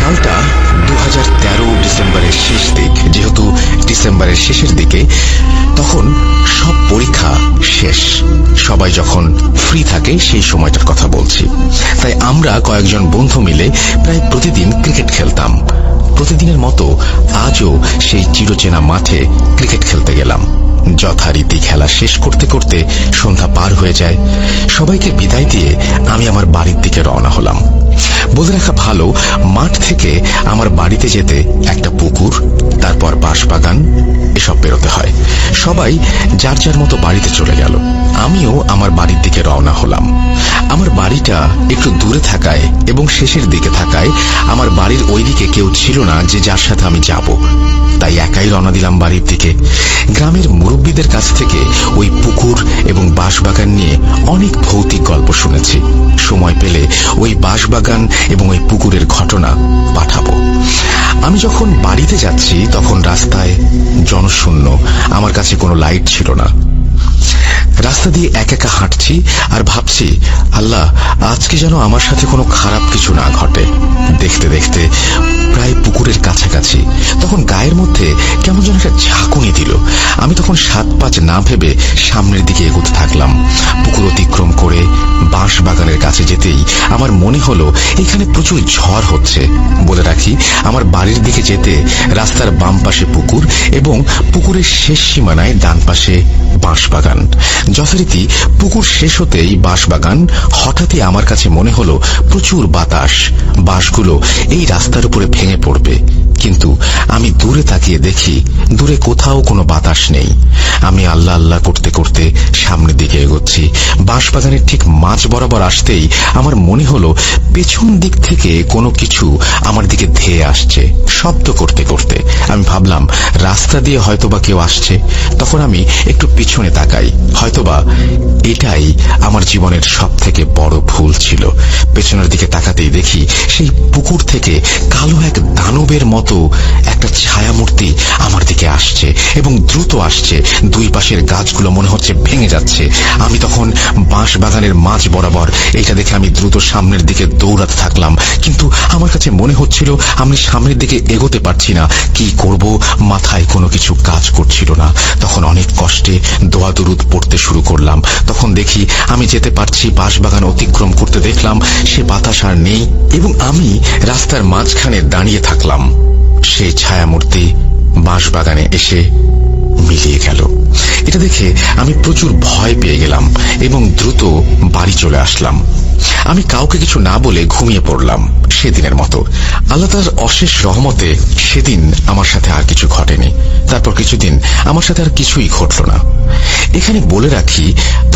সালটা 2013 ডিসেম্বরের শেষ দিক। যেহেতু ডিসেম্বরের শেষের দিকে, তখন সব পরীক্ষা শেষ, সবাই যখন ফ্রি থাকে সেই সময়টার কথা বলছি। তাই আমরা কয়েকজন বন্ধু মিলে প্রায় প্রতিদিন ক্রিকেট খেলতাম। প্রতিদিনের মতো আজও সেই চিরচেনা মাঠে ক্রিকেট খেলতে গেলাম। যথারীতি খেলা শেষ করতে করতে সন্ধ্যা পার হয়ে যায়। সবাইকে বিদায় দিয়ে আমি আমার বাড়ির দিকে রওনা হলাম। বলে রাখা ভালো, মাঠ থেকে আমার বাড়িতে যেতে একটা পুকুর, তারপর বাঁশবাগান, এসব পেরোতে হয়। সবাই যার যার মতো বাড়িতে চলে গেল। আমিও আমার বাড়ির দিকে রওনা হলাম। আমার বাড়িটা একটু দূরে থাকায় এবং শেষের দিকে থাকায় আমার বাড়ির ওইদিকে কেউ ছিল না যে যার সাথে আমি যাব। তাই একাই রওনা দিলাম বাড়ির দিকে। গ্রামের মুরব্বীদের কাছ থেকে ওই পুকুর এবং বাঁশবাগান নিয়ে অনেক ভৌতিক গল্প শুনেছি। সময় পেলে ওই বাঁশবাগান এবং ওই পুকুরের ঘটনা পাঠাবো। আমি যখন বাড়িতে যাচ্ছি তখন রাস্তায় জনশূন্য, আমার কাছে কোনো লাইট ছিল না। রাস্তা দিয়ে একা হাঁটছি আর ভাবছি, আল্লাহ, আজকে যেন আমার সাথে কোনো খারাপ কিছু না ঘটে। দেখতে দেখতে প্রায় পুকুরের কাছাকাছি, তখন গায়ের মধ্যে কেমন যেন একটা ঝাঁকুনি দিল। আমি তখন 7-5 না ভেবে সামনের দিকে এগোতে থাকলাম। পুকুর অতিক্রম করে বাঁশবাগানের কাছে যেতেই আমার মনে হলো এখানে প্রচুর ঝড় হচ্ছে। বলে রাখি, আমার বাড়ির দিকে যেতে রাস্তার বাম পাশে পুকুর এবং পুকুরের শেষ সীমানায় ডান পাশে বাঁশবাগান। যথারীতি পুকুর শেষ হতেই বাঁশবাগান। হঠাৎই আমার কাছে মনে হলো প্রচুর বাতাস, বাঁশগুলো এই রাস্তার উপরে ভেঙে পড়বে। কিন্তু আমি দূরে তাকিয়ে দেখি দূরে কোথাও কোনো বাতাস নেই। আমি আল্লাহ আল্লাহ করতে করতে সামনের দিকে এগোচ্ছি। বাঁশবাগানের ঠিক মাঝ বরাবর আসতেই আমার মনে হলো পেছন দিক থেকে কোনো কিছু আমার দিকে ধেয়ে আসছে শব্দ করতে করতে। আমি ভাবলাম রাস্তা দিয়ে হয়তোবা কেউ আসছে। তখন আমি একটু পিছনে তাকাই। হয়তোবা এটাই আমার জীবনের সব থেকে বড় ভুল ছিল। পেছনের দিকে তাকাতেই দেখি সেই পুকুর থেকে কালো এক দানবের মতো একটা ছায়ামূর্তি আমার দিকে আসছে এবং দ্রুত আসছে। দুই পাশের গাছগুলো মনে হচ্ছে ভেঙে যাচ্ছে। আমি তখন বাঁশবাগানের মাঝ বরাবর। এটা দেখে আমি দ্রুত সামনের দিকে দৌড়াতে থাকলাম, কিন্তু আমার কাছে মনে হচ্ছিল আমি সামনের দিকে এগোতে পারছি না। কি করব, মাথায় কোনো কিছু কাজ করছিল না। তখন অনেক কষ্টে দোয়া দরুদ পড়তে শুরু করলাম। তখন দেখি আমি যেতে পারছি। বাঁশবাগান অতিক্রম করতে দেখলাম সে বাতাস আর নেই এবং আমি রাস্তার মাঝখানে দাঁড়িয়ে থাকলাম। সেই ছায়ামূর্তি বাঁশবাগানে এসে মিলিয়ে গেল। এটা দেখে আমি প্রচুর ভয় পেয়ে গেলাম এবং দ্রুত বাড়ি চলে আসলাম। আমি কাউকে কিছু না বলে ঘুমিয়ে পড়লাম সেদিনের মতো। আল্লাহ তার অশেষ রহমতে সেদিন আমার সাথে আর কিছু ঘটেনি। তারপর কিছুদিন আমার সাথে আর কিছুই ঘটল না। এখানে বলে রাখি,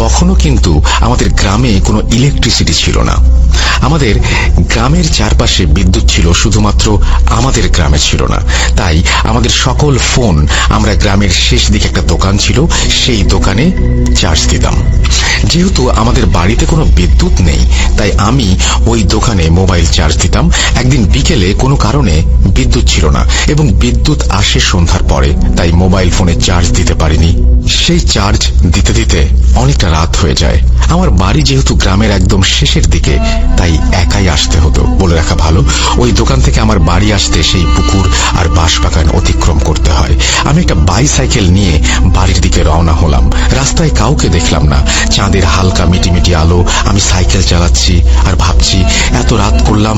তখনও কিন্তু আমাদের গ্রামে কোনো ইলেকট্রিসিটি ছিল না। আমাদের গ্রামের চারপাশে বিদ্যুৎ ছিল, শুধুমাত্র আমাদের গ্রামে ছিল না। তাই আমাদের সকল ফোন আমরা গ্রামের শেষ দিকে একটা দোকান ছিল, সেই দোকানে চার্জ দিতাম। যেহেতু আমাদের বাড়িতে কোনো বিদ্যুৎ নেই, তাই আমি ওই দোকানে মোবাইল চার্জ দিতাম। একদিন বিকেলে কোনো কারণে বিদ্যুৎ ছিল না এবং বিদ্যুৎ আসে সন্ধ্যার পরে, তাই মোবাইল ফোনে চার্জ দিতে পারিনি। সেই চার্জ দিতে দিতে অনেকটা রাত হয়ে যায়। আমার বাড়ি যেহেতু গ্রামের একদম শেষের দিকে, তাই একাই আসতে হতো। বলে রাখা ভালো, ওই দোকান থেকে আমার বাড়ি আসতে সেই পুকুর আর বাঁশবাগান অতিক্রম করতে হয়। আমি একটা বাইসাইকেল নিয়ে বাড়ির দিকে রওনা হলাম। রাস্তায় কাউকে দেখলাম না। চাঁদের হালকা মিটিমিটি আলো। আমি সাইকেল চালাচ্ছি আর ভাবছি, এত রাত করলাম,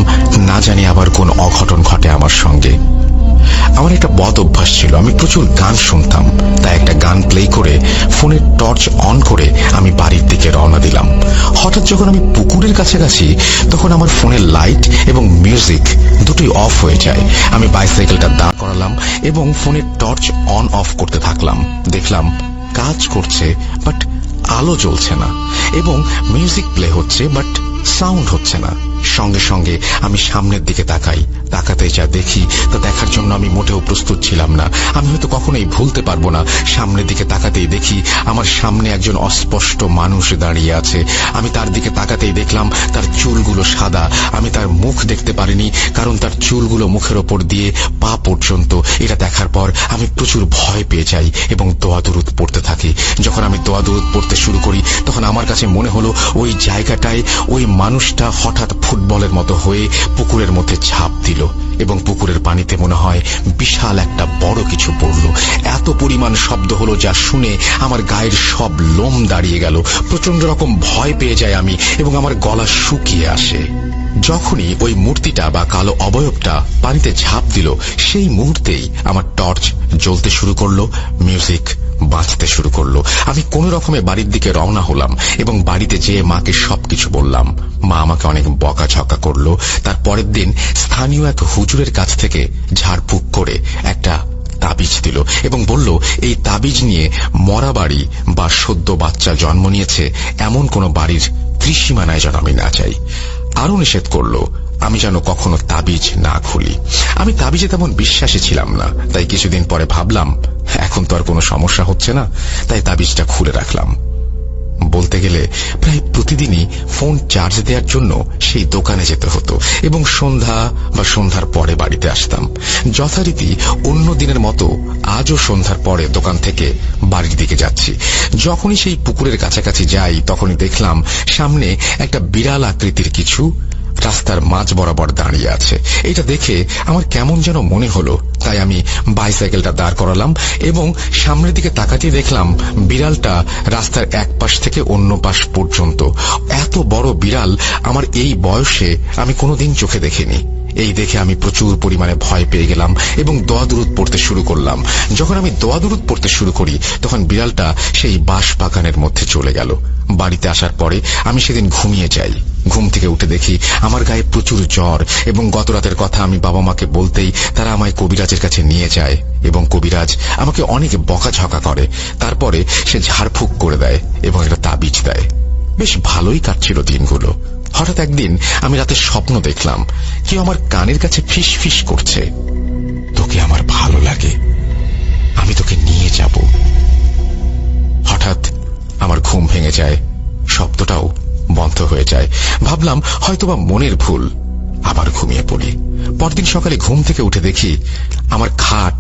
না জানি আবার কোন অঘটন ঘটে আমার সঙ্গে। আমার একটা বদ অভ্যাস ছিল, আমি প্রচুর গান শুনতাম। তাই একটা গান প্লে করে ফোনের টর্চ অন করে আমি বাড়ির দিকে রওনা দিলাম। হঠাৎ যখন আমি পুকুরের কাছাকাছি, তখন আমার ফোনের লাইট এবং মিউজিক দুটোই অফ হয়ে যায়। আমি বাইসাইকেলটা দাঁড় করালাম এবং ফোনের টর্চ অন অফ করতে থাকলাম। দেখলাম কাজ করছে, বাট আলো জ্বলছে না, এবং মিউজিক প্লে হচ্ছে, বাট সাউন্ড হচ্ছে না। সঙ্গে সঙ্গে আমি সামনের দিকে তাকাই। তাকাতে যা দেখি তা দেখার জন্য আমি মোটেও প্রস্তুত ছিলাম না। আমি হয়তো কখনোই ভুলতে পারবো না। সামনের দিকে তাকাতেই দেখি আমার সামনে একজন অস্পষ্ট মানুষ দাঁড়িয়ে আছে। আমি তার দিকে তাকাতেই দেখলাম তার চুলগুলো সাদা। আমি তার মুখ দেখতে পারিনি, কারণ তার চুলগুলো মুখের ওপর দিয়ে পা পর্যন্ত। এটা দেখার পর আমি প্রচুর ভয় পেয়ে যাই এবং দোয়া দরুদ পড়তে থাকি। যখন আমি দোয়া দরুদ পড়তে শুরু করি, তখন আমার কাছে মনে হলো ওই জায়গাটায় ওই মানুষটা হঠাৎ ফুটবলের মতো হয়ে পুকুরের মধ্যে ঝাঁপ দিল এবং পুকুরের পানিতে মনে হয় বিশাল একটা বড় কিছু পড়ল। এত পরিমাণ শব্দ হলো যা শুনে আমার গায়ের সব লোম দাঁড়িয়ে গেল। প্রচন্ড রকম ভয় পেয়ে যায় আমি এবং আমার গলা শুকিয়ে আসে। যখনই ওই মূর্তিটা বা কালো অবয়বটা পানিতে ঝাঁপ দিল সেই মুহূর্তেই আমার টর্চ জ্বলতে শুরু করলো, মিউজিক বাঁচতে শুরু করলো। আমি কোনো রকমে বাড়ির দিকে রওনা হলাম এবং বাড়িতে যেয়ে মাকে সবকিছু বললাম। মা আমাকে অনেক বকাঝকা করলো। তার পরের দিন স্থানীয় এক হুজুরের কাছ থেকে ঝাড়ফুঁক করে একটা তাবিজ দিল এবং বলল এই তাবিজ নিয়ে মরা বাড়ি বা সদ্য বাচ্চা জন্ম নিয়েছে এমন কোন বাড়ির ত্রিসীমানায় যেন আমি না যাই। আরো নিষেধ করলো আমি যেন কখনো তাবিজ না খুলি। আমি তাবিজে তেমন বিশ্বাসী ছিলাম না, তাই কিছুদিন পরে ভাবলাম এখন তো আর কোনো সমস্যা হচ্ছে না, তাই তাবিজটা খুলে রাখলাম। বলতে গেলে প্রায় প্রতিদিনই ফোন চার্জ দেওয়ার জন্য সেই দোকানে যেতে হতো এবং সন্ধ্যা বা সন্ধ্যার পরে বাড়িতে আসতাম। যথারীতি অন্য দিনের মতো আজও সন্ধ্যার পরে দোকান থেকে বাড়ির দিকে যাচ্ছি। যখনই সেই পুকুরের কাছাকাছি যাই তখনই দেখলাম সামনে একটা বিড়াল আকৃতির কিছু রাস্তার মাঝ বরাবর দাঁড়িয়ে আছে। এটা দেখে আমার কেমন যেন মনে হলো, তাই আমি বাইসাইকেলটা দাঁড় করালাম এবং সামনের দিকে তাকাতে দেখলাম বিড়ালটা রাস্তার এক পাশ থেকে অন্য পাশ পর্যন্ত। এত বড় বিড়াল আমার এই বয়সে আমি কোনোদিন চোখে দেখিনি। এই দেখে আমি প্রচুর পরিমাণে ভয় পেয়ে গেলাম এবং দোয়া দুরুদ পড়তে শুরু করলাম। যখন আমি দোয়া দুরুদ পড়তে শুরু করি তখন বিড়ালটা সেই বাঁশ বাগানের মধ্যে চলে গেল। বাড়িতে আসার পরে আমি সেদিন ঘুমিয়ে যাই। ঘুম থেকে উঠে দেখি আমার গায়ে প্রচুর জ্বর এবং গত রাতের কথা আমি বাবা মাকে বলতেই তারা আমায় কবিরাজের কাছে নিয়ে যায় এবং কবিরাজ আমাকে অনেক বকাঝকা করে। তারপরে সে ঝাড়ফুঁক করে দেয় এবং একটা তাবিজ দেয়। বেশ ভালোই কাটছিল দিনগুলো। হঠাৎ একদিন আমি রাতে স্বপ্ন দেখলাম কেউ আমার কানের কাছে ফিস ফিস করছে, তোকে আমার ভালো লাগে, আমি তোকে নিয়ে যাব। হঠাৎ আমার ঘুম ভেঙে যায়, শব্দটাও বন্ধ হয়ে যায়। ভাবলাম হয়তোবা মনের ভুল, আবার ঘুমিয়ে পড়ি। পরদিন সকালে ঘুম থেকে উঠে দেখি আমার খাট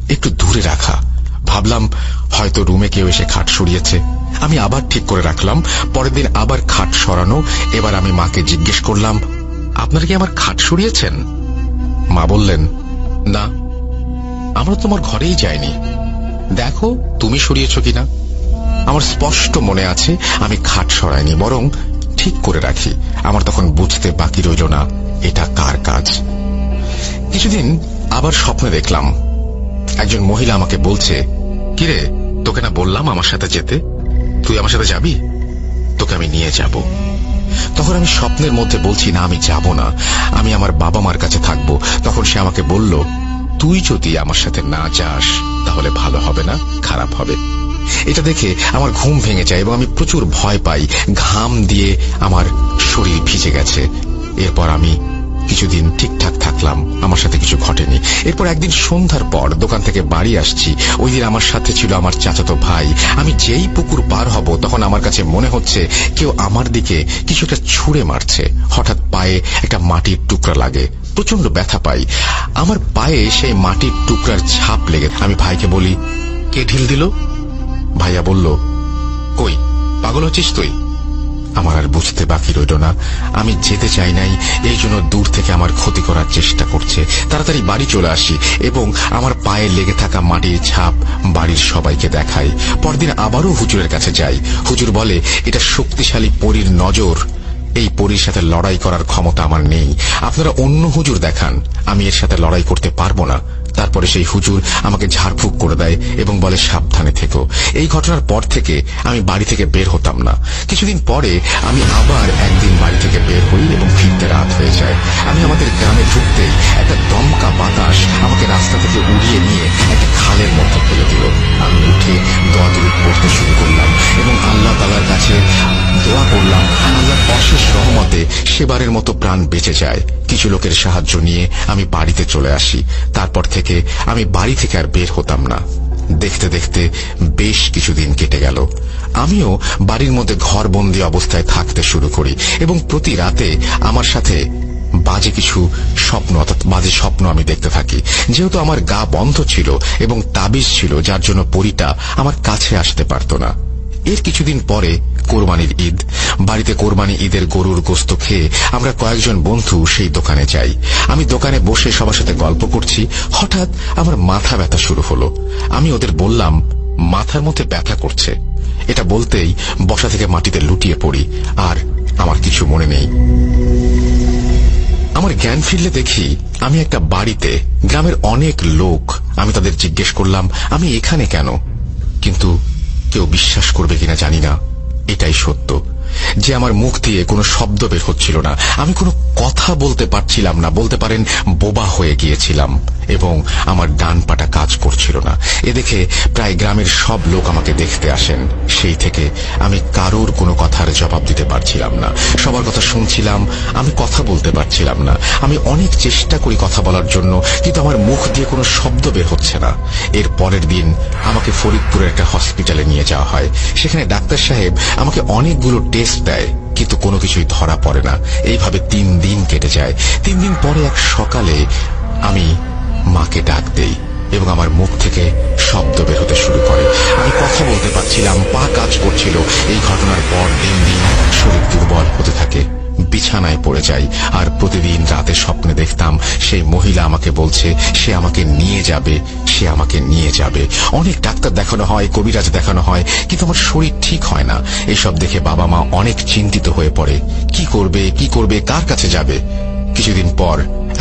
একটু দূরে রাখা। ভাবলাম হয়তো রুমে কেউ এসে খাট সরিয়েছে। আমি আবার ঠিক করে রাখলাম। পরের দিন আবার খাট সরানো। এবার আমি মাকে জিজ্ঞেস করলাম, আপনারা কি আমার খাট সরিয়েছেন? মা বললেন, না, আমরা তোমার ঘরেই যাইনি, দেখো তুমি সরিয়েছ কিনা। আমার স্পষ্ট মনে আছে আমি খাট সরাইনি, বরং ঠিক করে রাখি। আমার তখন বুঝতে বাকি রইল না এটা কার কাজ। কিছুদিন আবার স্বপ্নে দেখলাম একজন মহিলা আমাকে বলছে, কিরে, তোকে না বললাম আমার সাথে যেতে, তুই আমার সাথে যাবি? তোকে আমি নিয়ে যাব। তখন আমি স্বপ্নের মধ্যে বলছি, না, আমি যাব না, আমি আমার বাবা মার কাছে থাকবো। তখন সে আমাকে বলল, তুই যদি আমার সাথে না যাস তাহলে ভালো হবে না, খারাপ হবে। এটা দেখে আমার ঘুম ভেঙে যায় এবং আমি প্রচুর ভয় পাই। ঘাম দিয়ে আমার শরীর ভিজে গেছে। এরপর আমি কিছুদিন ঠিকঠাক থাকলাম, আমার সাথে কিছু ঘটেনি। এরপর একদিন সন্ধ্যার পর দোকান থেকে বাড়ি আসছি। ওই দিন আমার সাথে ছিল আমার চাচাতো ভাই। আমি যেই পুকুর পার হব তখন আমার কাছে মনে হচ্ছে কেউ আমার দিকে কিছুটা ছুঁড়ে মারছে। হঠাৎ পায়ে একটা মাটির টুকরা লাগে, প্রচন্ড ব্যথা পাই। আমার পায়ে সেই মাটির টুকরার ছাপ লেগে। আমি ভাইকে বলি, কে ঢিল দিল? ভাইয়া বলল, কই, পাগল হচ্ছিস তুই? আমার আর বুঝতে বাকি রইল না আমি যেতে চাই নাই, এই জন্য দূর থেকে আমার ক্ষতি করার চেষ্টা করছে। তাড়াতাড়ি বাড়ি চলে আসি এবং আমার পায়ে লেগে থাকা মাটির ছাপ বাড়ির সবাইকে দেখাই। পরদিন আবারও হুজুরের কাছে যাই। হুজুর বলে, এটা শক্তিশালী পরীর নজর, এই পরীর সাথে লড়াই করার ক্ষমতা আমার নেই, আপনারা অন্য হুজুর দেখান, আমি এর সাথে লড়াই করতে পারবো না। তারপরে সেই হুজুর আমাকে ঝাড়ফুঁক করে দেয় এবং বলে, সাবধানে থেকো। এই ঘটনার পর থেকে আমি বাড়ি থেকে বের হতাম না। কিছুদিন পরে আমি আবার একদিন বাড়ি থেকে বের হই এবং ফিরতে রাত হয়ে যায়। আমি আমাদের গ্রামে ঢুকতেই একটা দমকা বাতাস আমাকে রাস্তা থেকে উড়িয়ে নিয়ে একটা খালের মধ্যে ফেলে দিল। আমি উঠে দোয়া দুরুদ পড়তে শুরু করলাম এবং আল্লাহ তাআলার কাছে দোয়া করলাম আল্লাহর অশেষ রহমতে সেবারের মতো প্রাণ বেঁচে যায়। কিছু লোকের সাহায্য নিয়ে আমি বাড়িতে চলে আসি। তারপর থেকে আমি বাড়ি থেকে আর বের হতাম না। দেখতে দেখতে বেশ কিছুদিন কেটে গেল। আমিও বাড়ির মধ্যে ঘরবন্দি অবস্থায় থাকতে শুরু করি এবং প্রতি রাতে আমার সাথে বাজে কিছু স্বপ্ন, অর্থাৎ বাজে স্বপ্ন আমি দেখতে থাকি। যেহেতু আমার গা বন্ধ ছিল এবং তাবিজ ছিল, যার জন্য পরীটা আমার কাছে আসতে পারত না। এর কিছুদিন পরে কোরবানির ঈদ। বাড়িতে কোরবানি ঈদের গরুর গোশত খেয়ে আমরা কয়েকজন বন্ধু সেই দোকানে যাই। আমি দোকানে বসে সবার সাথে গল্প করছি, হঠাৎ আমার মাথা ব্যথা শুরু হলো। আমি ওদের বললাম, মাথার মধ্যে ব্যথা করছে। এটা বলতেই বসা থেকে মাটিতে লুটিয়ে পড়ি, আর আমার কিছু মনে নেই। আমার জ্ঞান ফিরলে দেখি আমি একটা বাড়িতে, গ্রামের অনেক লোক। আমি তাদের জিজ্ঞেস করলাম আমি এখানে কেন, কিন্তু কেউ বিশ্বাস করবে কিনা জানি না, এটাই সত্য যে আমার মুখ দিয়ে কোনো শব্দ বের হচ্ছিল না। আমি কোনো কথা বলতে পারছিলাম না, বলতে পারেন বোবা হয়ে গিয়েছিলাম, এবং আমার ডান পাটা কাজ করছিল না। এ দেখে প্রায় গ্রামের সব লোক আমাকে দেখতে আসেন। সেই থেকে আমি কারোর কোনো কথার জবাব দিতে পারছিলাম না, সবার কথা শুনছিলাম, আমি কথা বলতে পারছিলাম না। আমি অনেক চেষ্টা করি কথা বলার জন্য, কিন্তু আমার মুখ দিয়ে কোনো শব্দ বের হচ্ছে না। এর পরের দিন আমাকে ফরিদপুরের একটা হসপিটালে নিয়ে যাওয়া হয়। সেখানে ডাক্তার সাহেব আমাকে অনেকগুলো টেস্ট দেয়, কিন্তু কোনো কিছুই ধরা পড়ে না। এইভাবে 3 দিন কেটে যায়। 3 দিন পরে এক সকালে আমি মাকে ডাক দেই এবং আমার মুখ থেকে শব্দ বের হতে শুরু করে। আমি কথা বলতে পারছিলাম, পা কাজ করছিল। এই ঘটনার পর দিন দিন শরীর দুর্বল হতে থাকে, বিছানায় পড়ে যাই। আর প্রতিদিন রাতে স্বপ্নে দেখতাম সেই মহিলা আমাকে বলছে সে আমাকে নিয়ে যাবে, সে আমাকে নিয়ে যাবে। অনেক ডাক্তার দেখানো হয়, কবিরাজ দেখানো হয়, কিন্তু আমার শরীর ঠিক হয় না। এইসব দেখে বাবা মা অনেক চিন্তিত হয়ে পড়ে। কি করবে, কার কাছে যাবে? কিছুদিন পর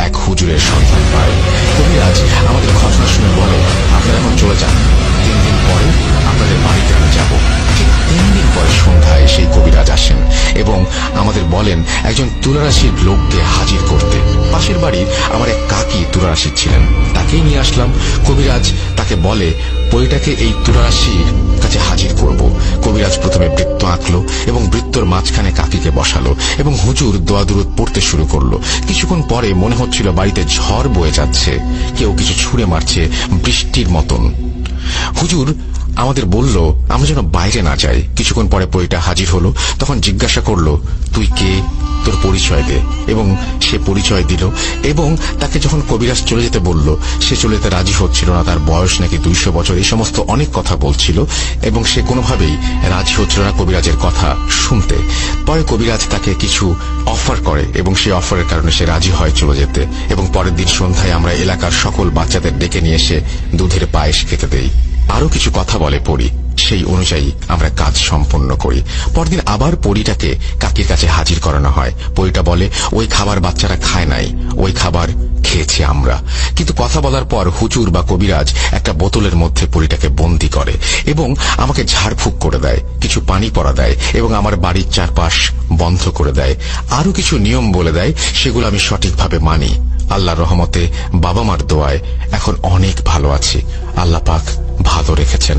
এক হুজুরের সন্ধান পায়। কবিরাজ আমাদের ঘটনা শুনে বলে, আপনারা এখন চলে যান, 3 দিন পরে আপনাদের বাড়িতে আমি যাব। ঠিক 3 দিন পরে সন্ধ্যায় সেই কবিরাজ আসেন এবং আমাদের বলেন একজন তুলারাশির লোককে হাজির করতে। পাশের বাড়ির আমার এক কাকি তুলারাশির ছিলেন, তাকেই নিয়ে আসলাম। কবিরাজ তাকে বলে পরিটাকে এই তুলারাশির কাছে হাজির করব। কবিরাজ প্রথমে বৃত্ত আঁকলো এবং বৃত্তর মাঝখানে কাকিকে বসালো এবং হুজুর দোয়া দুরুদ পড়তে শুরু করলো। কিছুক্ষণ পরে মনে হচ্ছিল বাড়িতে ঝড় বয়ে যাচ্ছে, কেউ কিছু ছুঁড়ে মারছে বৃষ্টির মতন। হুজুর আমাদের বলল আমরা যেন বাইরে না যাই। কিছুক্ষণ পরে পরিটা হাজির হলো। তখন জিজ্ঞাসা করলো, তুই কে, তোর পরিচয় দে। এবং সে পরিচয় দিল। এবং তাকে যখন কবিরাজ চলে যেতে বলল, সে চলে যেতে রাজি হচ্ছিল না। তার বয়স নাকি 200 বছর, এই সমস্ত অনেক কথা বলছিল এবং সে কোনোভাবেই রাজি হচ্ছিল না কবিরাজের কথা শুনতে। পরে কবিরাজ তাকে কিছু অফার করে এবং সেই অফারের কারণে সে রাজি হয় চলে যেতে। এবং পরের দিন সন্ধ্যায় আমরা এলাকার সকল বাচ্চাদের ডেকে নিয়ে এসে দুধের পায়েস খেতে দেই। আরো কিছু কথা বলে পরি, সেই অনুযায়ী আমরা কাজ সম্পন্ন করি। পরদিন আবার পরিটাকে কাকির কাছে হাজির করানো হয়। পরিটা বলে ওই খাবার বাচ্চারা খায় নাই, ওই খাবার খেয়েছি আমরা। কিন্তু কথা বলার পর হুজুর বা কবিরাজ একটা বোতলের মধ্যে পরিটাকে বন্দী করে এবং আমাকে ঝাড়ফুঁক করে দেয়, কিছু পানি পড়া দেয় এবং আমার বাড়ির চারপাশ বন্ধ করে দেয়। আরো কিছু নিয়ম বলে দেয়, সেগুলো আমি সঠিকভাবে মানি। আল্লাহর রহমতে বাবা মার দোয়ায় এখন অনেক ভালো আছি। আল্লাহ পাক ভালো রেখেছেন।